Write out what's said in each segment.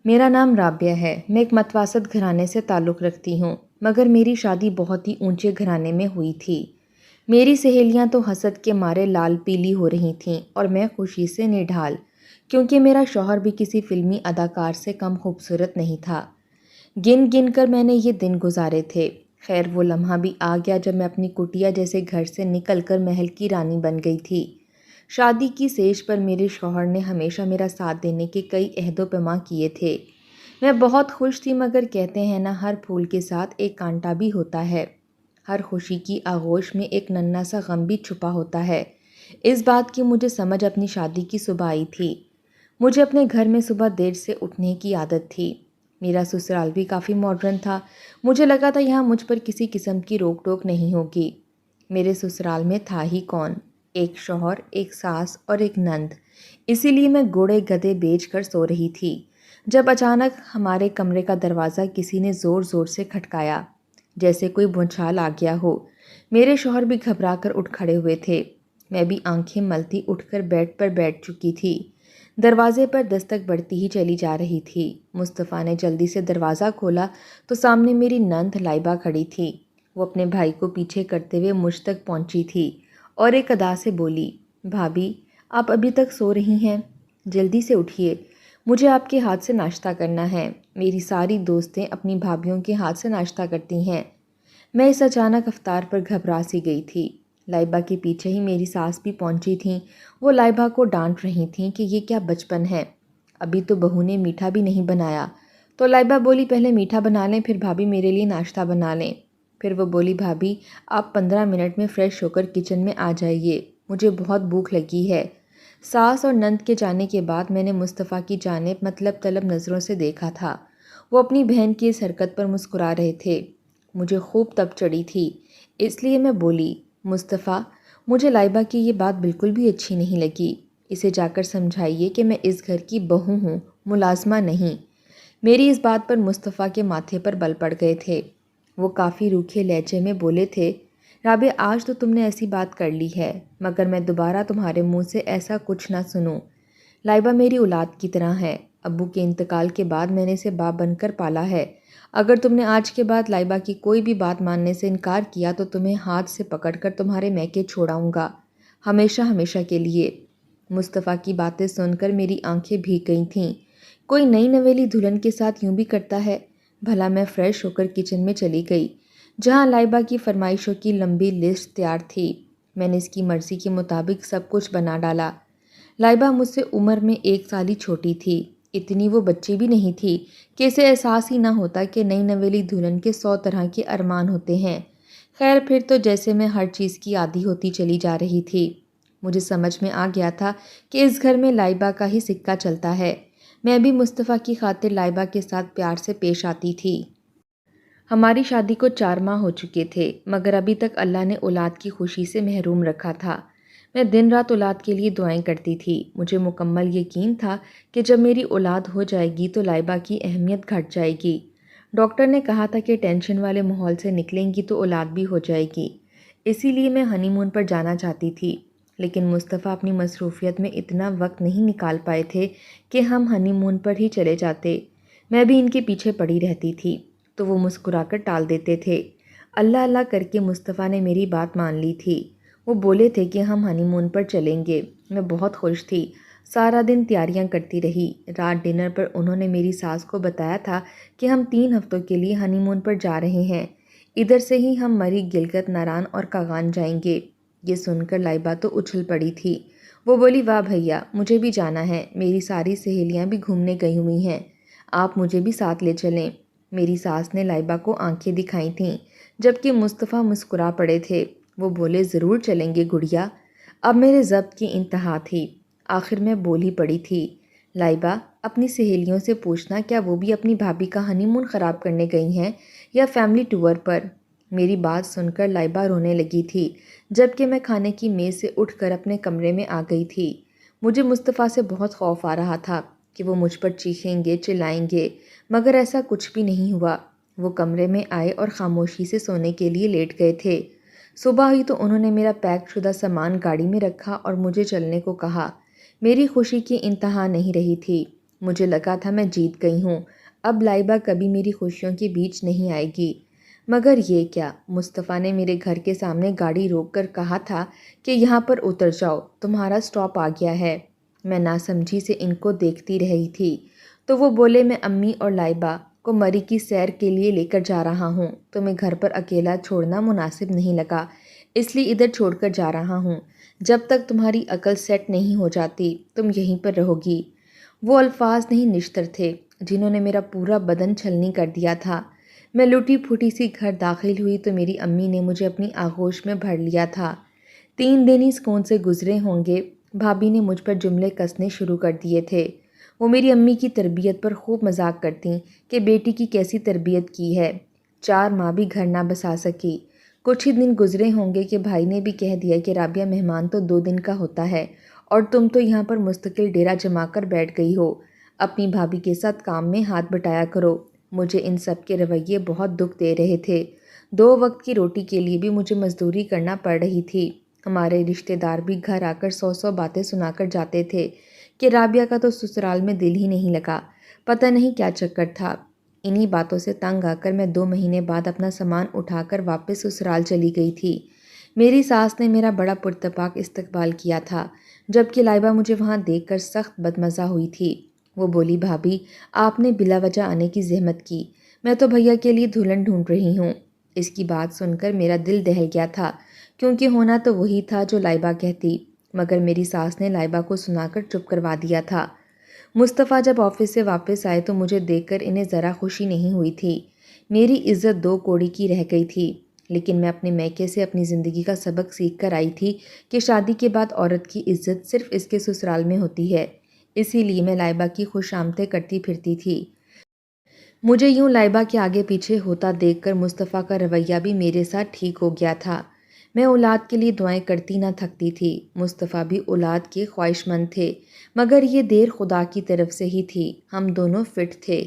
میرا نام رابعہ ہے۔ میں ایک متوسط گھرانے سے تعلق رکھتی ہوں، مگر میری شادی بہت ہی اونچے گھرانے میں ہوئی تھی۔ میری سہیلیاں تو حسد کے مارے لال پیلی ہو رہی تھیں اور میں خوشی سے نڈھال، کیونکہ میرا شوہر بھی کسی فلمی اداکار سے کم خوبصورت نہیں تھا۔ گن گن کر میں نے یہ دن گزارے تھے۔ خیر وہ لمحہ بھی آ گیا جب میں اپنی کٹیا جیسے گھر سے نکل کر محل کی رانی بن گئی تھی۔ شادی کی سیج پر میرے شوہر نے ہمیشہ میرا ساتھ دینے کے کئی عہد و پیما کیے تھے۔ میں بہت خوش تھی، مگر کہتے ہیں نا، ہر پھول کے ساتھ ایک کانٹا بھی ہوتا ہے۔ ہر خوشی کی آغوش میں ایک ننھا سا غم بھی چھپا ہوتا ہے۔ اس بات کی مجھے سمجھ اپنی شادی کی صبح آئی تھی۔ مجھے اپنے گھر میں صبح دیر سے اٹھنے کی عادت تھی۔ میرا سسرال بھی کافی ماڈرن تھا۔ مجھے لگا تھا یہاں مجھ پر کسی قسم کی روک ٹوک نہیں ہوگی۔ میرے سسرال میں تھا ہی کون؟ ایک شوہر، ایک ساس اور ایک نند۔ اسی لیے میں گھوڑے گدھے بیچ کر سو رہی تھی جب اچانک ہمارے کمرے کا دروازہ کسی نے زور زور سے کھٹکایا، جیسے کوئی بھونچال آ گیا ہو۔ میرے شوہر بھی گھبرا کر اٹھ کھڑے ہوئے تھے۔ میں بھی آنکھیں ملتی اٹھ کر بیڈ پر بیٹھ چکی تھی۔ دروازے پر دستک بڑھتی ہی چلی جا رہی تھی۔ مصطفیٰ نے جلدی سے دروازہ کھولا تو سامنے میری نند لائبہ کھڑی تھی۔ وہ اپنے بھائی کو پیچھے کرتے ہوئے مجھ تک پہنچی تھی اور ایک ادا سے بولی، بھابھی آپ ابھی تک سو رہی ہیں؟ جلدی سے اٹھیے، مجھے آپ کے ہاتھ سے ناشتہ کرنا ہے۔ میری ساری دوستیں اپنی بھابھیوں کے ہاتھ سے ناشتہ کرتی ہیں۔ میں اس اچانک افطار پر گھبرا سی گئی تھی۔ لائبہ کے پیچھے ہی میری ساس بھی پہنچی تھیں۔ وہ لائبہ کو ڈانٹ رہی تھیں کہ یہ کیا بچپن ہے، ابھی تو بہو نے میٹھا بھی نہیں بنایا۔ تو لائبہ بولی، پہلے میٹھا بنا لیں، پھر بھابھی میرے لیے ناشتہ بنا لیں۔ پھر وہ بولی، بھابھی آپ 15 منٹ میں فریش ہو کر کچن میں آ جائیے، مجھے بہت بھوک لگی ہے۔ ساس اور نند کے جانے کے بعد میں نے مصطفیٰ کی جانب مطلب طلب نظروں سے دیکھا تھا۔ وہ اپنی بہن کی اس حرکت پر مسکرا رہے تھے۔ مجھے خوب تپ چڑھی تھی، اس لیے میں بولی، مصطفیٰ مجھے لائبہ کی یہ بات بالکل بھی اچھی نہیں لگی۔ اسے جا کر سمجھائیے کہ میں اس گھر کی بہو ہوں، ملازمہ نہیں۔ میری اس بات پر مصطفیٰ کے ماتھے پر بل پڑ گئے تھے۔ وہ کافی روکھے لہجے میں بولے تھے، رابعہ آج تو تم نے ایسی بات کر لی ہے، مگر میں دوبارہ تمہارے منہ سے ایسا کچھ نہ سنوں۔ لائبہ میری اولاد کی طرح ہے، ابو کے انتقال کے بعد میں نے اسے باپ بن کر پالا ہے۔ اگر تم نے آج کے بعد لائبہ کی کوئی بھی بات ماننے سے انکار کیا تو تمہیں ہاتھ سے پکڑ کر تمہارے میکے چھوڑاؤں گا، ہمیشہ ہمیشہ کے لیے۔ مصطفیٰ کی باتیں سن کر میری آنکھیں بھیگ گئی تھیں۔ کوئی نئی نویلی دلہن کے ساتھ یوں بھی کرتا ہے؟ بھلا میں فریش ہو کر کچن میں چلی گئی، جہاں لائبہ کی فرمائشوں کی لمبی لسٹ تیار تھی۔ میں نے اس کی مرضی کے مطابق سب کچھ بنا ڈالا۔ لائبہ مجھ سے عمر میں 1 سال ہی چھوٹی تھی۔ اتنی وہ بچی بھی نہیں تھی کہ اسے احساس ہی نہ ہوتا کہ نئی نویلی دلہن کے 100 طرح کے ارمان ہوتے ہیں۔ خیر پھر تو جیسے میں ہر چیز کی عادی ہوتی چلی جا رہی تھی۔ مجھے سمجھ میں آ گیا تھا کہ اس گھر میں لائبہ کا ہی سکہ چلتا ہے۔ میں بھی مصطفیٰ کی خاطر لائبہ کے ساتھ پیار سے پیش آتی تھی۔ ہماری شادی کو 4 ماہ ہو چکے تھے، مگر ابھی تک اللہ نے اولاد کی خوشی سے محروم رکھا تھا۔ میں دن رات اولاد کے لیے دعائیں کرتی تھی۔ مجھے مکمل یقین تھا کہ جب میری اولاد ہو جائے گی تو لائبہ کی اہمیت گھٹ جائے گی۔ ڈاکٹر نے کہا تھا کہ ٹینشن والے ماحول سے نکلیں گی تو اولاد بھی ہو جائے گی۔ اسی لیے میں ہنی مون پر جانا چاہتی تھی، لیکن مصطفیٰ اپنی مصروفیت میں اتنا وقت نہیں نکال پائے تھے کہ ہم ہنی مون پر ہی چلے جاتے۔ میں بھی ان کے پیچھے پڑی رہتی تھی تو وہ مسکرا کر ٹال دیتے تھے۔ اللہ اللہ کر کے مصطفیٰ نے میری بات مان لی تھی۔ وہ بولے تھے کہ ہم ہنی مون پر چلیں گے۔ میں بہت خوش تھی، سارا دن تیاریاں کرتی رہی۔ رات ڈنر پر انہوں نے میری ساس کو بتایا تھا کہ ہم 3 ہفتوں کے لیے ہنی مون پر جا رہے ہیں، ادھر سے ہی ہم مری، گلگت، ناران اور کاغان جائیں گے۔ یہ سن کر لائبہ تو اچھل پڑی تھی۔ وہ بولی، واہ بھیا مجھے بھی جانا ہے، میری ساری سہیلیاں بھی گھومنے گئی ہوئی ہیں، آپ مجھے بھی ساتھ لے چلیں۔ میری ساس نے لائبہ کو آنکھیں دکھائی تھیں، جبکہ مصطفیٰ مسکرا پڑے تھے۔ وہ بولے، ضرور چلیں گے گڑیا۔ اب میرے ضبط کی انتہا تھی۔ آخر میں بول ہی پڑی تھی، لائبہ اپنی سہیلیوں سے پوچھنا کیا وہ بھی اپنی بھابھی کا ہنی مون خراب کرنے گئی ہیں یا فیملی ٹور پر۔ میری بات سن کر لائبہ رونے لگی تھی، جبکہ میں کھانے کی میز سے اٹھ کر اپنے کمرے میں آ گئی تھی۔ مجھے مصطفیٰ سے بہت خوف آ رہا تھا کہ وہ مجھ پر چیخیں گے، چلائیں گے، مگر ایسا کچھ بھی نہیں ہوا۔ وہ کمرے میں آئے اور خاموشی سے سونے کے لیے لیٹ گئے تھے۔ صبح ہوئی تو انہوں نے میرا پیک شدہ سامان گاڑی میں رکھا اور مجھے چلنے کو کہا۔ میری خوشی کی انتہا نہیں رہی تھی۔ مجھے لگا تھا میں جیت گئی ہوں، اب لائبہ کبھی میری خوشیوں کے بیچ نہیں آئے گی۔ مگر یہ کیا، مصطفیٰ نے میرے گھر کے سامنے گاڑی روک کر کہا تھا کہ یہاں پر اتر جاؤ، تمہارا اسٹاپ آ گیا ہے۔ میں ناسمجھی سے ان کو دیکھتی رہی تھی تو وہ بولے، میں امی اور لائبہ کو مری کی سیر کے لیے لے کر جا رہا ہوں، تمہیں گھر پر اکیلا چھوڑنا مناسب نہیں لگا، اس لیے ادھر چھوڑ کر جا رہا ہوں۔ جب تک تمہاری عقل سیٹ نہیں ہو جاتی تم یہیں پر رہو گی۔ وہ الفاظ نہیں نشتر تھے جنہوں نے میرا پورا بدن چھلنی کر دیا تھا۔ میں لٹی پھوٹی سی گھر داخل ہوئی تو میری امی نے مجھے اپنی آغوش میں بھر لیا تھا۔ 3 دن ہی سکون سے گزرے ہوں گے، بھابھی نے مجھ پر جملے کسنے شروع کر دیے تھے۔ وہ میری امی کی تربیت پر خوب مذاق کرتیں کہ بیٹی کی کیسی تربیت کی ہے، 4 ماہ بھی گھر نہ بسا سکی۔ کچھ ہی دن گزرے ہوں گے کہ بھائی نے بھی کہہ دیا کہ رابعہ مہمان تو 2 دن کا ہوتا ہے اور تم تو یہاں پر مستقل ڈیرا جما کر بیٹھ گئی ہو، اپنی بھابھی کے ساتھ کام میں ہاتھ بٹایا کرو۔ مجھے ان سب کے رویے بہت دکھ دے رہے تھے۔ 2 وقت کی روٹی کے لیے بھی مجھے مزدوری کرنا پڑ رہی تھی۔ ہمارے رشتہ دار بھی گھر آ کر 100 باتیں سنا کر جاتے تھے کہ رابعہ کا تو سسرال میں دل ہی نہیں لگا، پتہ نہیں کیا چکر تھا۔ انہی باتوں سے تنگ آ کر میں 2 مہینے بعد اپنا سامان اٹھا کر واپس سسرال چلی گئی تھی۔ میری ساس نے میرا بڑا پرتپاک استقبال کیا تھا، جبکہ لائبہ مجھے وہاں دیکھ کر سخت بدمزہ ہوئی تھی۔ وہ بولی، بھابھی آپ نے بلا وجہ آنے کی زحمت کی، میں تو بھیا کے لیے دلہن ڈھونڈ رہی ہوں۔ اس کی بات سن کر میرا دل دہل گیا تھا، کیونکہ ہونا تو وہی تھا جو لائبہ کہتی، مگر میری ساس نے لائبہ کو سنا کر چپ کروا دیا تھا۔ مصطفیٰ جب آفس سے واپس آئے تو مجھے دیکھ کر انہیں ذرا خوشی نہیں ہوئی تھی۔ میری عزت 2 کوڑی کی رہ گئی تھی، لیکن میں اپنے میکے سے اپنی زندگی کا سبق سیکھ کر آئی تھی کہ شادی کے بعد عورت کی عزت صرف اس کے سسرال میں ہوتی ہے۔ اسی لیے میں لائبہ کی خوش آمدیں کرتی پھرتی تھی۔ مجھے یوں لائبہ کے آگے پیچھے ہوتا دیکھ کر مصطفیٰ کا رویہ بھی میرے ساتھ ٹھیک ہو گیا تھا۔ میں اولاد کے لیے دعائیں کرتی نہ تھکتی تھی۔ مصطفیٰ بھی اولاد کے خواہش مند تھے، مگر یہ دیر خدا کی طرف سے ہی تھی، ہم دونوں فٹ تھے۔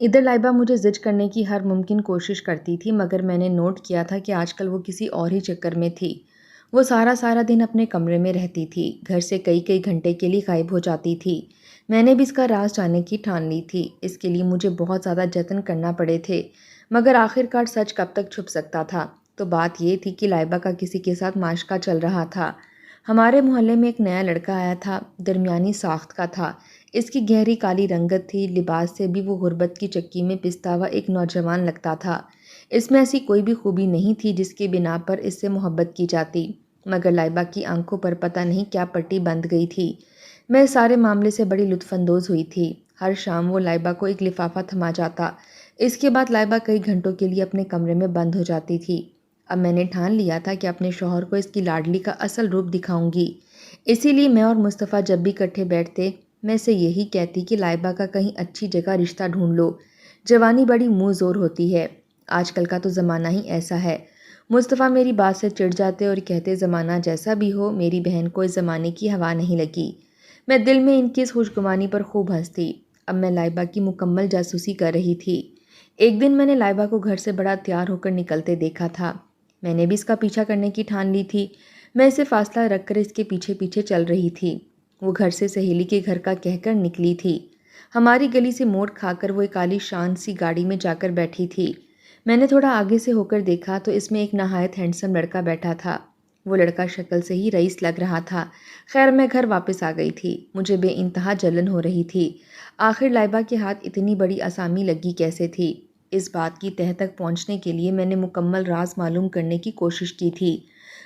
ادھر لائبہ مجھے زج کرنے کی ہر ممکن کوشش کرتی تھی، مگر میں نے نوٹ کیا تھا کہ آج کل وہ کسی اور ہی چکر میں تھی۔ وہ سارا دن اپنے کمرے میں رہتی تھی، گھر سے کئی گھنٹے کے لیے غائب ہو جاتی تھی۔ میں نے بھی اس کا راز جاننے کی ٹھان لی تھی، اس کے لیے مجھے بہت زیادہ جتن کرنا پڑے تھے، مگر آخرکار سچ کب تک چھپ سکتا تھا؟ تو بات یہ تھی کہ لائبہ کا کسی کے ساتھ معاشقہ چل رہا تھا۔ ہمارے محلے میں ایک نیا لڑکا آیا تھا، درمیانی ساخت کا تھا، اس کی گہری کالی رنگت تھی، لباس سے بھی وہ غربت کی چکی میں پستا ہوا ایک نوجوان لگتا تھا۔ اس میں ایسی کوئی بھی خوبی نہیں تھی جس کی بنا پر اس سے محبت کی جاتی، مگر لائبہ کی آنکھوں پر پتہ نہیں کیا پٹی بندھ گئی تھی۔ میں اس سارے معاملے سے بڑی لطف اندوز ہوئی تھی۔ ہر شام وہ لائبہ کو ایک لفافہ تھما جاتا، اس کے بعد لائبہ کئی گھنٹوں کے لیے اپنے کمرے میں بند ہو جاتی تھی۔ اب میں نے ٹھان لیا تھا کہ اپنے شوہر کو اس کی لاڈلی کا اصل روپ دکھاؤں گی، اسی لیے میں اور مصطفیٰ جب بھی اکٹھے بیٹھتے میں اسے یہی کہتی کہ لائبہ کا کہیں اچھی جگہ رشتہ ڈھونڈ لو، جوانی بڑی منہ زور ہوتی ہے، آج کل کا تو زمانہ ہی ایسا ہے۔ مصطفیٰ میری بات سے چڑ جاتے اور کہتے، زمانہ جیسا بھی ہو میری بہن کو اس زمانے کی ہوا نہیں لگی۔ میں دل میں ان کی اس خوشگمانی پر خوب ہنستی۔ اب میں لائبہ کی مکمل جاسوسی کر رہی تھی۔ ایک دن میں نے لائبہ کو گھر سے بڑا تیار ہو کر نکلتے دیکھا تھا۔ میں نے بھی اس کا پیچھا کرنے کی ٹھان لی تھی۔ میں اسے فاصلہ رکھ کر اس کے پیچھے پیچھے چل رہی تھی۔ وہ گھر سے سہیلی کے گھر کا کہہ کر نکلی تھی۔ ہماری گلی سے موڑ کھا کر وہ ایک کالی شان سی گاڑی میں جا کر بیٹھی تھی۔ میں نے تھوڑا آگے سے ہو کر دیکھا تو اس میں ایک نہایت ہینڈسم لڑکا بیٹھا تھا۔ وہ لڑکا شکل سے ہی رئیس لگ رہا تھا۔ خیر میں گھر واپس آ گئی تھی۔ مجھے بے انتہا جلن ہو رہی تھی۔ آخر لائبہ کے ہاتھ اتنی بڑی آسامی لگی کیسے تھی؟ اس بات کی تہہ تک پہنچنے کے لیے میں نے مکمل راز معلوم کرنے کی کوشش کی تھی۔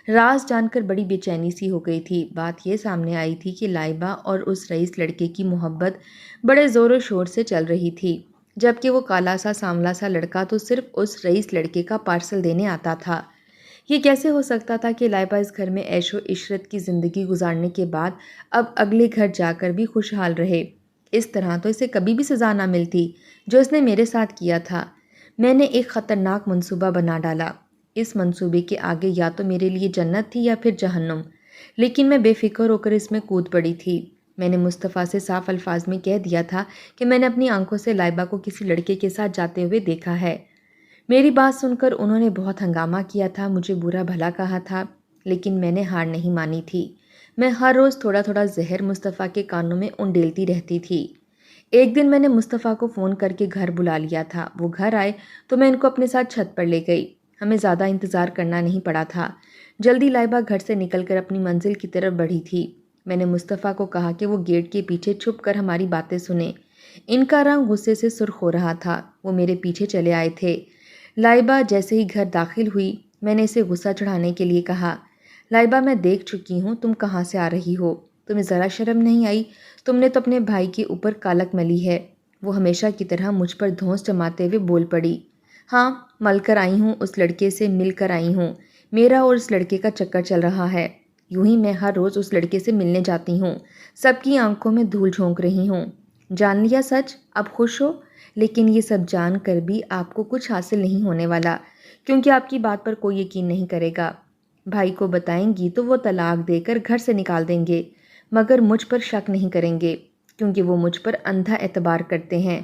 راز جان کر بڑی بے چینی سی ہو گئی تھی۔ بات یہ سامنے آئی تھی کہ لائبہ اور اس رئیس لڑکے کی محبت بڑے زور و شور سے چل رہی تھی، جبکہ وہ کالا سا سانولا سا لڑکا تو صرف اس رئیس لڑکے کا پارسل دینے آتا تھا۔ یہ کیسے ہو سکتا تھا کہ لائبہ اس گھر میں عیش و عشرت کی زندگی گزارنے کے بعد اب اگلے گھر جا کر بھی خوشحال رہے؟ اس طرح تو اسے کبھی بھی سزا نہ ملتی جو اس نے میرے ساتھ کیا تھا۔ میں نے ایک خطرناک منصوبہ بنا ڈالا۔ اس منصوبے کے آگے یا تو میرے لیے جنت تھی یا پھر جہنم، لیکن میں بے فکر ہو کر اس میں کود پڑی تھی۔ میں نے مصطفیٰ سے صاف الفاظ میں کہہ دیا تھا کہ میں نے اپنی آنکھوں سے لائبہ کو کسی لڑکے کے ساتھ جاتے ہوئے دیکھا ہے۔ میری بات سن کر انہوں نے بہت ہنگامہ کیا تھا، مجھے برا بھلا کہا تھا، لیکن میں نے ہار نہیں مانی تھی۔ میں ہر روز تھوڑا تھوڑا زہر مصطفیٰ کے کانوں میں انڈیلتی رہتی تھی۔ ایک دن میں نے مصطفیٰ کو فون کر کے گھر بلا لیا تھا۔ وہ گھر آئے تو میں ان کو اپنے ساتھ چھت پر لے گئی۔ ہمیں زیادہ انتظار کرنا نہیں پڑا تھا۔ جلدی لائبہ گھر سے نکل کر اپنی منزل کی طرف بڑھی تھی۔ میں نے مصطفیٰ کو کہا کہ وہ گیٹ کے پیچھے چھپ کر ہماری باتیں سنیں۔ ان کا رنگ غصے سے سرخ ہو رہا تھا۔ وہ میرے پیچھے چلے آئے تھے۔ لائبہ جیسے ہی گھر داخل ہوئی، میں نے اسے غصہ چڑھانے کے لیے کہا، لائبہ میں دیکھ چکی ہوں تم کہاں سے آ رہی ہو۔ تمہیں ذرا شرم نہیں آئی؟ تم نے تو اپنے بھائی کے اوپر کالک ملی ہے۔ وہ ہمیشہ کی طرح مجھ پر دھونس جماتے ہوئے بول پڑی، ہاں مل کر آئی ہوں، اس لڑکے سے مل کر آئی ہوں۔ میرا اور اس لڑکے کا چکر چل رہا ہے۔ یوں ہی میں ہر روز اس لڑکے سے ملنے جاتی ہوں، سب کی آنکھوں میں دھول جھونک رہی ہوں۔ جان لیا سچ، اب خوش ہو؟ لیکن یہ سب جان کر بھی آپ کو کچھ حاصل نہیں ہونے والا، کیونکہ آپ کی بات پر کوئی یقین نہیں کرے گا۔ بھائی کو بتائیں گی تو وہ طلاق دے کر گھر سے نکال دیں گے، مگر مجھ پر شک نہیں کریں گے، کیونکہ وہ مجھ پر اندھا اعتبار کرتے ہیں۔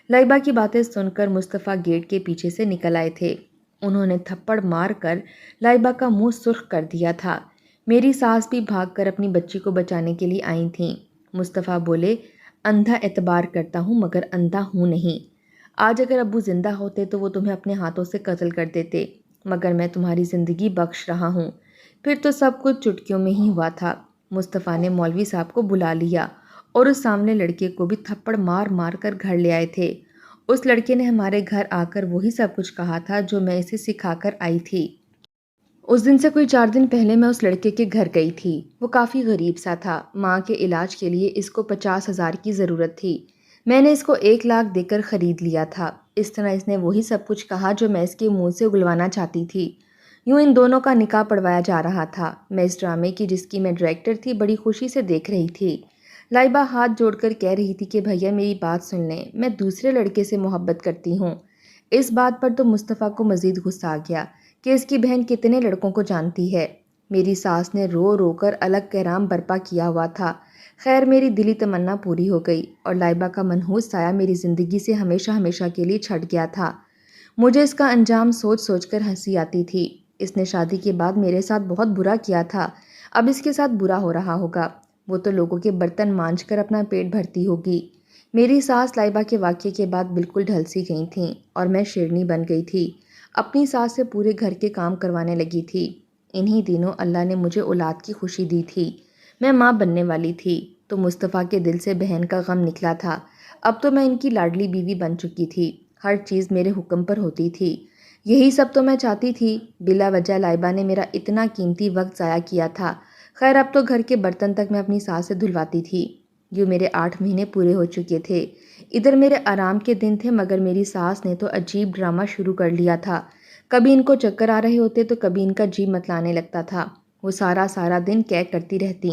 لائبہ کی باتیں سن کر مصطفیٰ گیٹ کے پیچھے سے نکل آئے تھے۔ انہوں نے تھپڑ مار کر لائبہ کا منہ سرخ کر دیا تھا۔ میری ساس بھی بھاگ کر اپنی بچی کو بچانے کے لیے آئی تھیں۔ مصطفیٰ بولے، اندھا اعتبار کرتا ہوں مگر اندھا ہوں نہیں۔ آج اگر ابو زندہ ہوتے تو وہ تمہیں اپنے ہاتھوں سے قتل کر دیتے، مگر میں تمہاری زندگی بخش رہا ہوں۔ پھر تو سب کچھ چٹکیوں میں ہی ہوا تھا۔ مصطفیٰ نے مولوی صاحب کو بلا لیا اور اس سامنے لڑکے کو بھی تھپڑ مار مار کر گھر لے آئے تھے۔ اس لڑکے نے ہمارے گھر آ کر وہی سب کچھ کہا تھا جو میں اسے سکھا کر آئی تھی۔ اس دن سے کوئی 4 دن پہلے میں اس لڑکے کے گھر گئی تھی۔ وہ کافی غریب سا تھا۔ ماں کے علاج کے لیے اس کو 50,000 کی ضرورت تھی۔ میں نے اس کو 1 لاکھ دے کر خرید لیا تھا۔ اس طرح اس نے وہی سب کچھ کہا جو میں اس کے منہ سے اگلوانا چاہتی تھی۔ یوں ان دونوں کا نکاح پڑھوایا جا رہا تھا۔ میں اس ڈرامے کی، جس کی میں ڈائریکٹر تھی، بڑی خوشی سے دیکھ رہی تھی۔ لائبہ ہاتھ جوڑ کر کہہ رہی تھی کہ بھیا میری بات سن لیں، میں دوسرے لڑکے سے محبت کرتی ہوں۔ اس بات پر تو مصطفیٰ کو مزید غصہ آ گیا کہ اس کی بہن کتنے لڑکوں کو جانتی ہے۔ میری ساس نے رو رو کر الگ کہرام برپا کیا ہوا تھا۔ خیر میری دلی تمنا پوری ہو گئی اور لائبہ کا منحوس سایہ میری زندگی سے ہمیشہ ہمیشہ کے لیے چھٹ گیا تھا۔ مجھے اس کا انجام سوچ سوچ کر ہنسی آتی تھی۔ اس نے شادی کے بعد میرے ساتھ بہت برا کیا تھا، اب اس کے ساتھ برا ہو رہا ہوگا۔ وہ تو لوگوں کے برتن مانجھ کر اپنا پیٹ بھرتی ہوگی۔ میری ساس لائبہ کے واقعے کے بعد بالکل ڈھل سی گئی تھیں اور میں شیرنی بن گئی تھی۔ اپنی ساس سے پورے گھر کے کام کروانے لگی تھی۔ انہی دنوں اللہ نے مجھے اولاد کی خوشی دی تھی۔ میں ماں بننے والی تھی تو مصطفیٰ کے دل سے بہن کا غم نکلا تھا۔ اب تو میں ان کی لاڈلی بیوی بن چکی تھی، ہر چیز میرے حکم پر ہوتی تھی۔ یہی سب تو میں چاہتی تھی۔ بلا وجہ لائبہ نے میرا اتنا قیمتی وقت ضائع کیا تھا۔ خیر اب تو گھر کے برتن تک میں اپنی ساس سے دھلواتی تھی۔ یوں میرے 8 مہینے پورے ہو چکے تھے۔ ادھر میرے آرام کے دن تھے، مگر میری ساس نے تو عجیب ڈرامہ شروع کر لیا تھا۔ کبھی ان کو چکر آ رہے ہوتے تو کبھی ان کا جی متلانے لگتا تھا۔ وہ سارا دن کیک کرتی رہتی۔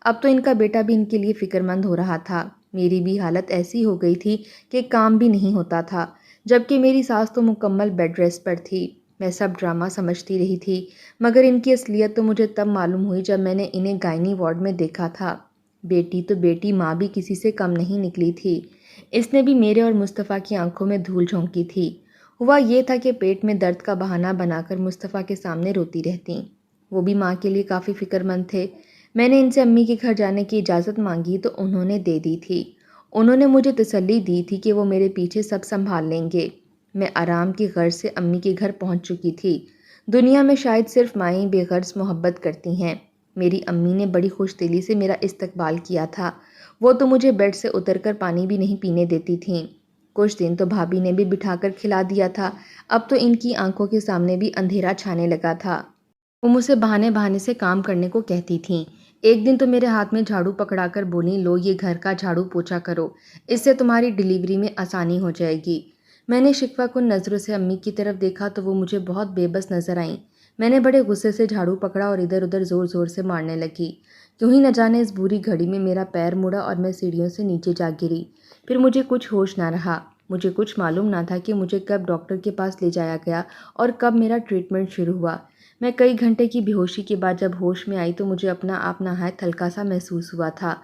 اب تو ان کا بیٹا بھی ان کے لیے فکر مند ہو رہا تھا۔ میری بھی حالت ایسی ہو گئی تھی کہ کام بھی نہیں ہوتا تھا، جبکہ میری ساس تو مکمل بیڈ ریسٹ پر تھی۔ میں سب ڈرامہ سمجھتی رہی تھی، مگر ان کی اصلیت تو مجھے تب معلوم ہوئی جب میں نے انہیں گائنی وارڈ میں دیکھا تھا۔ بیٹی تو بیٹی، ماں بھی کسی سے کم نہیں نکلی تھی۔ اس نے بھی میرے اور مصطفیٰ کی آنکھوں میں دھول جھونکی تھی۔ ہوا یہ تھا کہ پیٹ میں درد کا بہانہ بنا کر مصطفیٰ کے سامنے روتی رہتی۔ وہ بھی ماں کے لیے کافی فکر مند تھے۔ میں نے ان سے امی کے گھر جانے کی اجازت مانگی تو انہوں نے دے دی تھی۔ انہوں نے مجھے تسلی دی تھی کہ وہ میرے پیچھے سب سنبھال لیں گے۔ میں آرام کی غرض سے امی کے گھر پہنچ چکی تھی۔ دنیا میں شاید صرف مائیں بے غرض محبت کرتی ہیں۔ میری امی نے بڑی خوش دلی سے میرا استقبال کیا تھا۔ وہ تو مجھے بیڈ سے اتر کر پانی بھی نہیں پینے دیتی تھیں۔ کچھ دن تو بھابھی نے بھی بٹھا کر کھلا دیا تھا۔ اب تو ان کی آنکھوں کے سامنے بھی اندھیرا چھانے لگا تھا۔ وہ مجھ سے بہانے بہانے سے کام کرنے کو کہتی تھیں۔ ایک دن تو میرے ہاتھ میں جھاڑو پکڑا کر بولی، لو یہ گھر کا جھاڑو پوچھا کرو، اس سے تمہاری ڈیلیوری میں آسانی ہو جائے گی۔ میں نے شکوہ کن نظروں سے امی کی طرف دیکھا تو وہ مجھے بہت بے بس نظر آئیں۔ میں نے بڑے غصے سے جھاڑو پکڑا اور ادھر ادھر زور زور سے مارنے لگی۔ کیوں ہی نہ جانے اس بری گھڑی میں میرا پیر مڑا اور میں سیڑھیوں سے نیچے جا گری۔ پھر مجھے کچھ ہوش نہ رہا۔ مجھے کچھ معلوم نہ تھا کہ مجھے کب ڈاکٹر کے پاس لے جایا گیا اور کب میرا ٹریٹمنٹ شروع ہوا۔ میں کئی گھنٹے کی بے ہوشی کے بعد جب ہوش میں آئی تو مجھے اپنا آپ نہایت ہلکا سا محسوس ہوا تھا،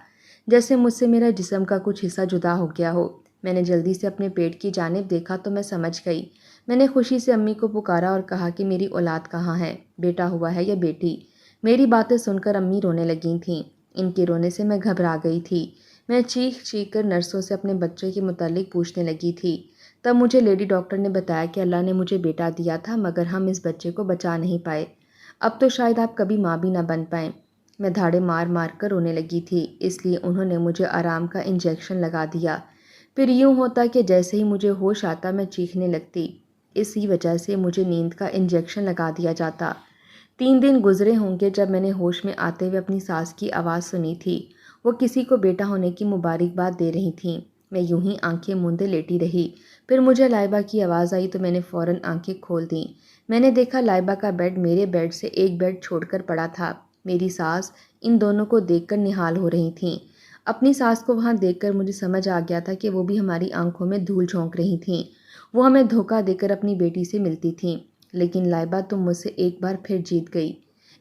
جیسے مجھ سے میرا جسم کا کچھ حصہ جدا ہو گیا ہو۔ میں نے جلدی سے اپنے پیٹ کی جانب دیکھا تو میں سمجھ گئی۔ میں نے خوشی سے امی کو پکارا اور کہا کہ میری اولاد کہاں ہے، بیٹا ہوا ہے یا بیٹی؟ میری باتیں سن کر امی رونے لگی تھیں۔ ان کے رونے سے میں گھبرا گئی تھی۔ میں چیخ چیخ کر نرسوں سے اپنے بچے کے متعلق پوچھنے لگی تھی۔ تب مجھے لیڈی ڈاکٹر نے بتایا کہ اللہ نے مجھے بیٹا دیا تھا مگر ہم اس بچے کو بچا نہیں پائے۔ اب تو شاید آپ کبھی ماں بھی نہ بن پائیں۔ میں دھاڑے مار مار کر رونے لگی تھی، اس لیے انہوں نے مجھے آرام کا انجیکشن لگا دیا۔ پھر یوں ہوتا کہ جیسے ہی مجھے ہوش آتا میں چیخنے لگتی، اسی وجہ سے مجھے نیند کا انجیکشن لگا دیا جاتا۔ 3 دن گزرے ہوں گے جب میں نے ہوش میں آتے ہوئے اپنی ساس کی آواز سنی تھی۔ وہ کسی کو بیٹا ہونے کی مبارکباد دے رہی تھیں۔ میں یوں ہی آنکھیں موندے لیٹی رہی۔ پھر مجھے لائبہ کی آواز آئی تو میں نے فوراً آنکھیں کھول دیں۔ میں نے دیکھا لائبہ کا بیڈ میرے بیڈ سے ایک بیڈ چھوڑ کر پڑا تھا۔ میری ساس ان دونوں کو دیکھ کر نہال ہو رہی تھیں۔ اپنی ساس کو وہاں دیکھ کر مجھے سمجھ آ گیا تھا کہ وہ بھی ہماری آنکھوں میں دھول جھونک رہی تھیں۔ وہ ہمیں دھوکہ دے کر اپنی بیٹی سے ملتی تھیں۔ لیکن لائبہ تم مجھ سے ایک بار پھر جیت گئی۔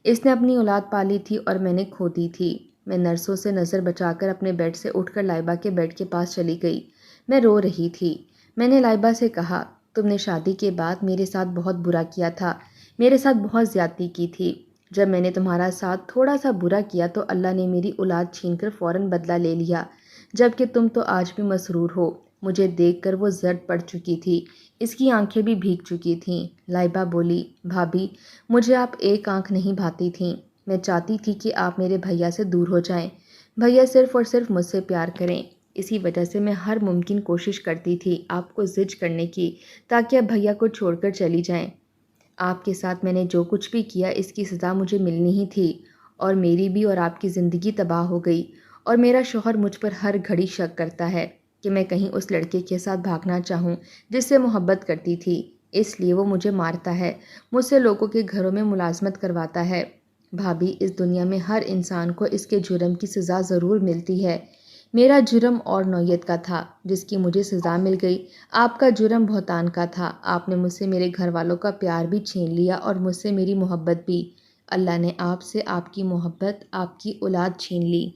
اس نے اپنی اولاد پالی تھی اور میں نے کھو دی تھی۔ میں نرسوں سے نظر بچا کر اپنے بیڈ سے اٹھ کر لائبہ کے بیڈ کے پاس چلی گئی۔ میں رو رہی تھی۔ میں نے لائبہ سے کہا، تم نے شادی کے بعد میرے ساتھ بہت برا کیا تھا، میرے ساتھ بہت زیادتی کی تھی۔ جب میں نے تمہارا ساتھ تھوڑا سا برا کیا تو اللہ نے میری اولاد چھین کر فوراً بدلہ لے لیا، جبکہ تم تو آج بھی مسرور ہو۔ مجھے دیکھ کر وہ زرد پڑ چکی تھی، اس کی آنکھیں بھی بھیگ چکی تھیں۔ لائبہ بولی، بھابھی مجھے آپ ایک آنکھ نہیں بھاتی تھیں۔ میں چاہتی تھی کہ آپ میرے بھیا سے دور ہو جائیں، بھیا صرف اور صرف مجھ سے پیار کریں۔ اسی وجہ سے میں ہر ممکن کوشش کرتی تھی آپ کو زج کرنے کی تاکہ آپ بھیا کو چھوڑ کر چلی جائیں۔ آپ کے ساتھ میں نے جو کچھ بھی کیا اس کی سزا مجھے ملنی ہی تھی، اور میری بھی اور آپ کی زندگی تباہ ہو گئی۔ اور میرا شوہر مجھ پر ہر گھڑی شک کرتا ہے کہ میں کہیں اس لڑکے کے ساتھ بھاگنا چاہوں جس سے محبت کرتی تھی، اس لیے وہ مجھے مارتا ہے، مجھ سے لوگوں کے گھروں میں ملازمت کرواتا ہے۔ بھابھی اس دنیا میں ہر انسان کو اس کے جرم کی سزا ضرور ملتی ہے۔ میرا جرم اور نوعیت کا تھا جس کی مجھے سزا مل گئی، آپ کا جرم بہتان کا تھا، آپ نے مجھ سے میرے گھر والوں کا پیار بھی چھین لیا اور مجھ سے میری محبت بھی۔ اللہ نے آپ سے آپ کی محبت، آپ کی اولاد چھین لی۔